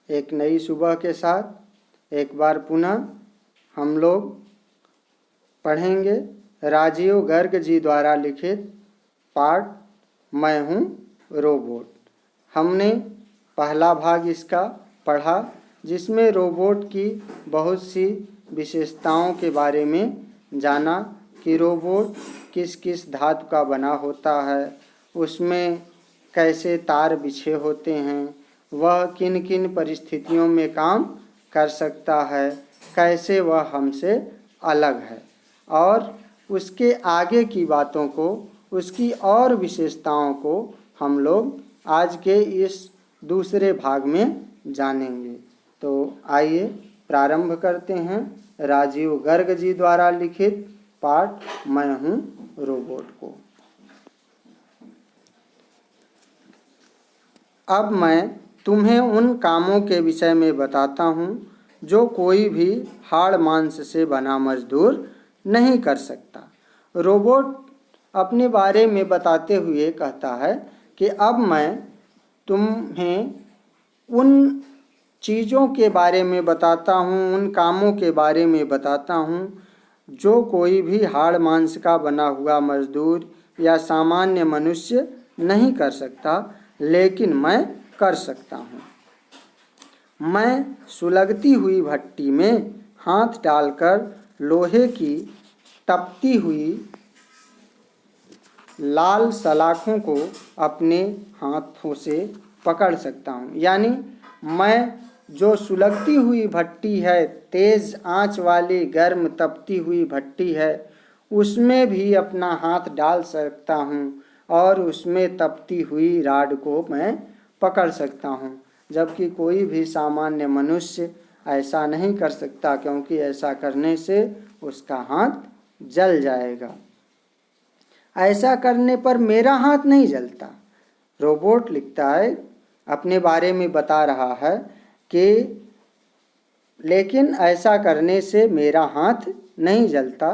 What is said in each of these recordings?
एक नई सुबह के साथ एक बार पुनः हम लोग पढ़ेंगे राजीव गर्ग जी द्वारा लिखित पाठ मैं हूँ रोबोट। हमने पहला भाग इसका पढ़ा जिसमें रोबोट की बहुत सी विशेषताओं के बारे में जाना कि रोबोट किस किस धातु का बना होता है, उसमें कैसे तार बिछे होते हैं, वह किन किन परिस्थितियों में काम कर सकता है, कैसे वह हमसे अलग है और उसके आगे की बातों को, उसकी और विशेषताओं को हम लोग आज के इस दूसरे भाग में जानेंगे। तो आइए प्रारंभ करते हैं राजीव गर्ग जी द्वारा लिखित पाठ मैं हूँ रोबोट को। अब मैं तुम्हें उन कामों के विषय में बताता हूँ जो कोई भी हाड़ मांस से बना मजदूर नहीं कर सकता। रोबोट अपने बारे में बताते हुए कहता है कि अब मैं तुम्हें उन चीज़ों के बारे में बताता हूँ, उन कामों के बारे में बताता हूँ जो कोई भी हाड़ मांस का बना हुआ मजदूर या सामान्य मनुष्य नहीं कर सकता, लेकिन मैं कर सकता हूँ। मैं सुलगती हुई भट्टी में हाथ डालकर लोहे की तपती हुई लाल सलाखों को अपने हाथों से पकड़ सकता हूँ। यानी मैं जो सुलगती हुई भट्टी है, तेज आंच वाली गर्म तपती हुई भट्टी है, उसमें भी अपना हाथ डाल सकता हूँ और उसमें तपती हुई राड को मैं पकड़ सकता हूँ, जबकि कोई भी सामान्य मनुष्य ऐसा नहीं कर सकता, क्योंकि ऐसा करने से उसका हाथ जल जाएगा। ऐसा करने पर मेरा हाथ नहीं जलता। रोबोट लिखता है, अपने बारे में बता रहा है कि लेकिन ऐसा करने से मेरा हाथ नहीं जलता।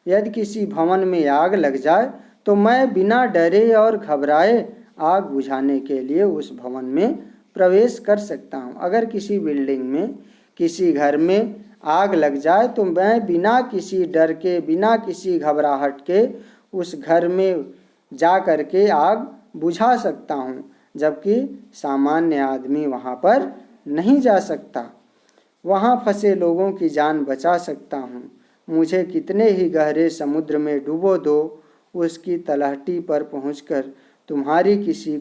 यदि किसी भवन में आग लग जाए तो मैं बिना डरे और घबराए आग बुझाने के लिए उस भवन में प्रवेश कर सकता हूँ। अगर किसी बिल्डिंग में, किसी घर में आग लग जाए तो मैं बिना किसी डर के, बिना किसी घबराहट के उस घर में जा कर के आग बुझा सकता हूँ, जबकि सामान्य आदमी वहाँ पर नहीं जा सकता। वहाँ फंसे लोगों की जान बचा सकता हूँ। मुझे कितने ही गहरे समुद्र में डुबो दो, उसकी तलहटी पर पहुँचकर तुम्हारी किसी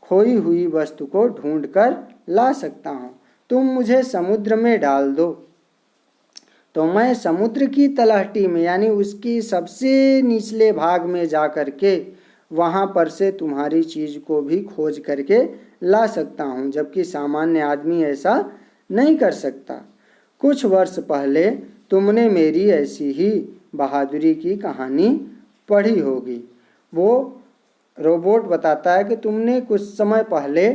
खोई हुई वस्तु को ढूंढकर ला सकता हूँ। तुम मुझे समुद्र में डाल दो तो मैं समुद्र की तलहटी में, यानी उसकी सबसे निचले भाग में जा कर के वहाँ पर से तुम्हारी चीज़ को भी खोज करके ला सकता हूँ, जबकि सामान्य आदमी ऐसा नहीं कर सकता। कुछ वर्ष पहले तुमने मेरी ऐसी ही बहादुरी की कहानी पढ़ी होगी। वो रोबोट बताता है कि तुमने कुछ समय पहले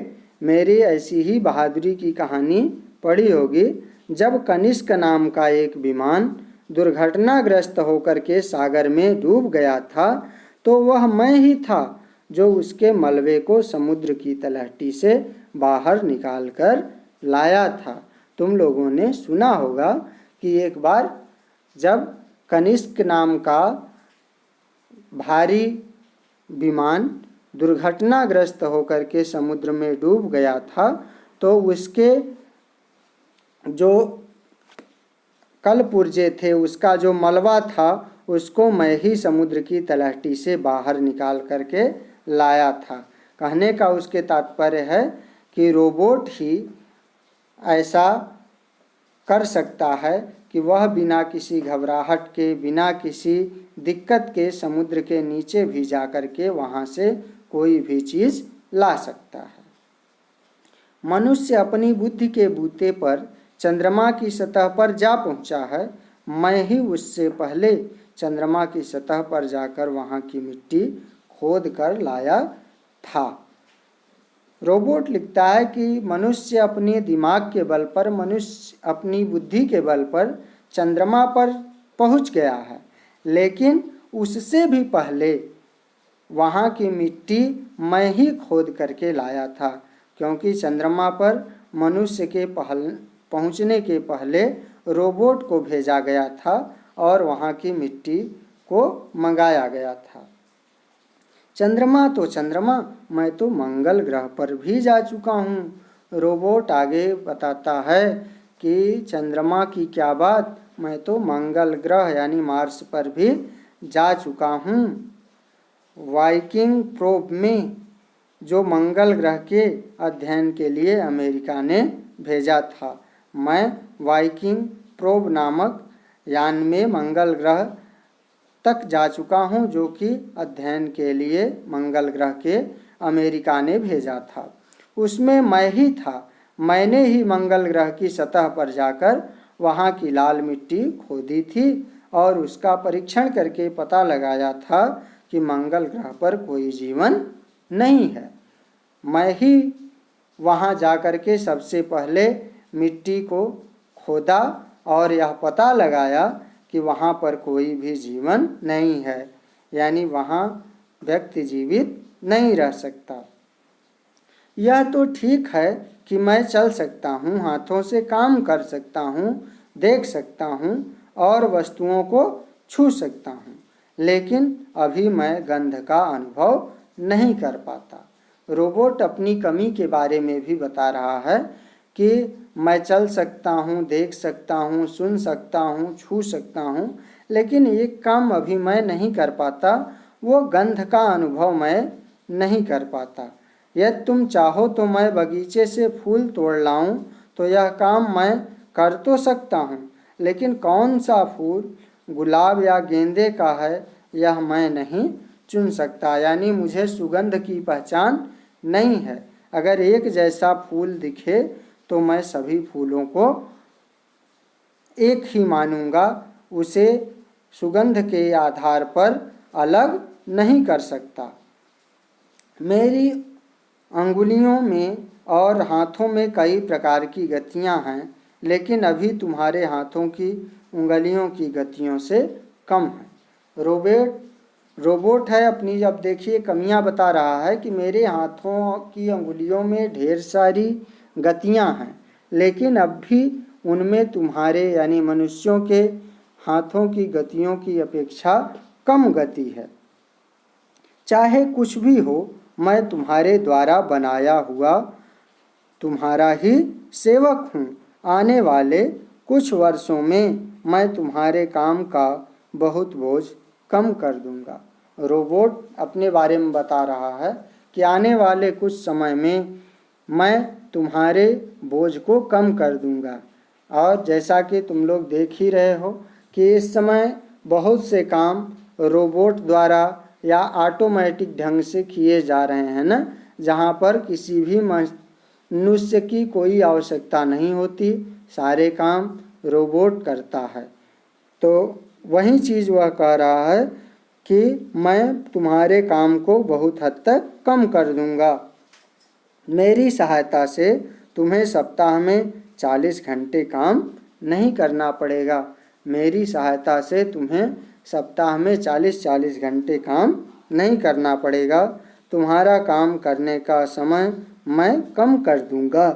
मेरी ऐसी ही बहादुरी की कहानी पढ़ी होगी, जब कनिष्क नाम का एक विमान दुर्घटनाग्रस्त होकर के सागर में डूब गया था, तो वह मैं ही था जो उसके मलबे को समुद्र की तलहटी से बाहर निकाल कर लाया था। तुम लोगों ने सुना होगा कि एक बार जब कनिष्क नाम का भारी विमान दुर्घटनाग्रस्त होकर के समुद्र में डूब गया था, तो उसके जो कलपुर्जे थे, उसका जो मलबा था, उसको मैं ही समुद्र की तलहटी से बाहर निकाल करके लाया था। कहने का उसके तात्पर्य है कि रोबोट ही ऐसा कर सकता है कि वह बिना किसी घबराहट के, बिना किसी दिक्कत के समुद्र के नीचे भी जा कर के वहाँ से कोई भी चीज़ ला सकता है। मनुष्य अपनी बुद्धि के बूते पर चंद्रमा की सतह पर जा पहुँचा है। मैं ही उससे पहले चंद्रमा की सतह पर जाकर वहाँ की मिट्टी खोद कर लाया था। रोबोट लिखता है कि मनुष्य अपने दिमाग के बल पर, मनुष्य अपनी बुद्धि के बल पर चंद्रमा पर पहुँच गया है, लेकिन उससे भी पहले वहाँ की मिट्टी मैं ही खोद करके लाया था, क्योंकि चंद्रमा पर मनुष्य के पहुंचने के पहले रोबोट को भेजा गया था और वहाँ की मिट्टी को मंगाया गया था। चंद्रमा तो चंद्रमा, मैं तो मंगल ग्रह पर भी जा चुका हूँ। रोबोट आगे बताता है कि चंद्रमा की क्या बात, मैं तो मंगल ग्रह यानी मार्स पर भी जा चुका हूँ। वाइकिंग प्रोब में जो मंगल ग्रह के अध्ययन के लिए अमेरिका ने भेजा था, मैं वाइकिंग प्रोब नामक यान में मंगल ग्रह तक जा चुका हूँ, जो कि अध्ययन के लिए मंगल ग्रह के अमेरिका ने भेजा था। उसमें मैं ही था। मैंने ही मंगल ग्रह की सतह पर जाकर वहाँ की लाल मिट्टी खोदी थी और उसका परीक्षण करके पता लगाया था कि मंगल ग्रह पर कोई जीवन नहीं है। मैं ही वहाँ जाकर के सबसे पहले मिट्टी को खोदा और यह पता लगाया कि वहाँ पर कोई भी जीवन नहीं है, यानी वहाँ व्यक्ति जीवित नहीं रह सकता। यह तो ठीक है कि मैं चल सकता हूँ, हाथों से काम कर सकता हूँ, देख सकता हूँ और वस्तुओं को छू सकता हूँ, लेकिन अभी मैं गंध का अनुभव नहीं कर पाता। रोबोट अपनी कमी के बारे में भी बता रहा है कि मैं चल सकता हूँ, देख सकता हूँ, सुन सकता हूँ, छू सकता हूँ, लेकिन एक काम अभी मैं नहीं कर पाता, वो गंध का अनुभव मैं नहीं कर पाता। यदि तुम चाहो तो मैं बगीचे से फूल तोड़ लाऊं, तो यह काम मैं कर तो सकता हूँ, लेकिन कौन सा फूल गुलाब या गेंदे का है यह मैं नहीं चुन सकता, यानी मुझे सुगंध की पहचान नहीं है। अगर एक जैसा फूल दिखे तो मैं सभी फूलों को एक ही मानूंगा, उसे सुगंध के आधार पर अलग नहीं कर सकता। मेरी अंगुलियों में और हाथों में कई प्रकार की गतियां हैं, लेकिन अभी तुम्हारे हाथों की उंगलियों की गतियों से कम है। रोबोट है अपनी, जब देखिए कमियां बता रहा है कि मेरे हाथों की अंगुलियों में ढेर सारी गतियां हैं, लेकिन अब भी उनमें तुम्हारे यानी मनुष्यों के हाथों की गतियों की अपेक्षा कम गति है। चाहे कुछ भी हो, मैं तुम्हारे द्वारा बनाया हुआ तुम्हारा ही सेवक हूँ। आने वाले कुछ वर्षों में मैं तुम्हारे काम का बहुत बोझ कम कर दूंगा। रोबोट अपने बारे में बता रहा है कि आने वाले कुछ समय में मैं तुम्हारे बोझ को कम कर दूंगा। और जैसा कि तुम लोग देख ही रहे हो कि इस समय बहुत से काम रोबोट द्वारा या ऑटोमेटिक ढंग से किए जा रहे हैं ना, जहाँ पर किसी भी मनुष्य की कोई आवश्यकता नहीं होती, सारे काम रोबोट करता है। तो वही चीज़ वह कह रहा है कि मैं तुम्हारे काम को बहुत हद तक कम कर दूंगा। मेरी सहायता से तुम्हें सप्ताह में 40 घंटे काम नहीं करना पड़ेगा। मेरी सहायता से तुम्हें सप्ताह में 40-40 घंटे काम नहीं करना पड़ेगा। तुम्हारा काम करने का समय मैं कम कर दूंगा।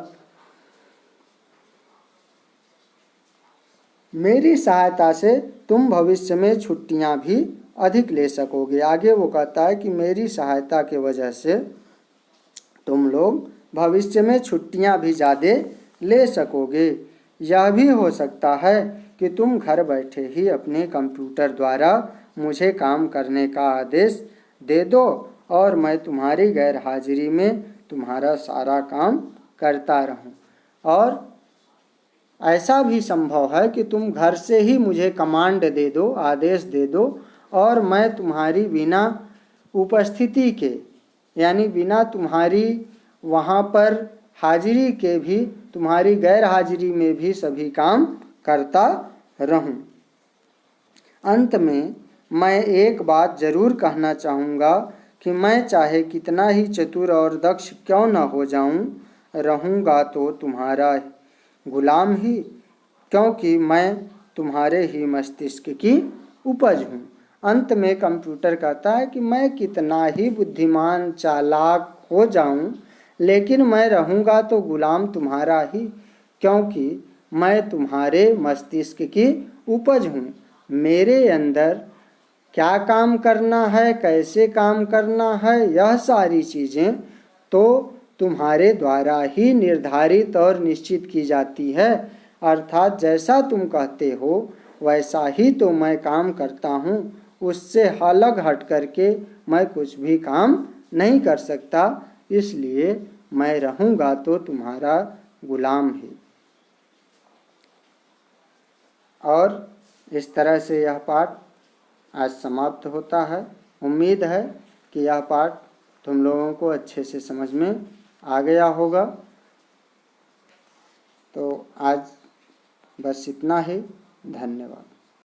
मेरी सहायता से तुम भविष्य में छुट्टियां भी अधिक ले सकोगे। आगे वो कहता है कि मेरी सहायता के वजह से तुम लोग भविष्य में छुट्टियां भी ज़्यादा ले सकोगे। यह भी हो सकता है कि तुम घर बैठे ही अपने कंप्यूटर द्वारा मुझे काम करने का आदेश दे दो और मैं तुम्हारी गैर हाजिरी में तुम्हारा सारा काम करता रहूं। और ऐसा भी संभव है कि तुम घर से ही मुझे कमांड दे दो, आदेश दे दो, और मैं तुम्हारी बिना उपस्थिति के यानी बिना तुम्हारी वहाँ पर हाजिरी के भी, तुम्हारी गैर हाजिरी में भी सभी काम करता रहूं। अंत में मैं एक बात जरूर कहना चाहूँगा कि मैं चाहे कितना ही चतुर और दक्ष क्यों न हो जाऊं, रहूँगा तो तुम्हारा गुलाम ही, क्योंकि मैं तुम्हारे ही मस्तिष्क की उपज हूँ। अंत में कंप्यूटर कहता है कि मैं कितना ही बुद्धिमान चालाक हो जाऊं, लेकिन मैं रहूँगा तो गुलाम तुम्हारा ही, क्योंकि मैं तुम्हारे मस्तिष्क की उपज हूँ। मेरे अंदर क्या काम करना है, कैसे काम करना है, यह सारी चीज़ें तो तुम्हारे द्वारा ही निर्धारित और निश्चित की जाती है। अर्थात जैसा तुम कहते हो वैसा ही तो मैं काम करता हूँ, उससे अलग हट करके मैं कुछ भी काम नहीं कर सकता। इसलिए मैं रहूँगा तो तुम्हारा गुलाम ही। और इस तरह से यह पाठ आज समाप्त होता है। उम्मीद है कि यह पाठ तुम लोगों को अच्छे से समझ में आ गया होगा। तो आज बस इतना ही। धन्यवाद।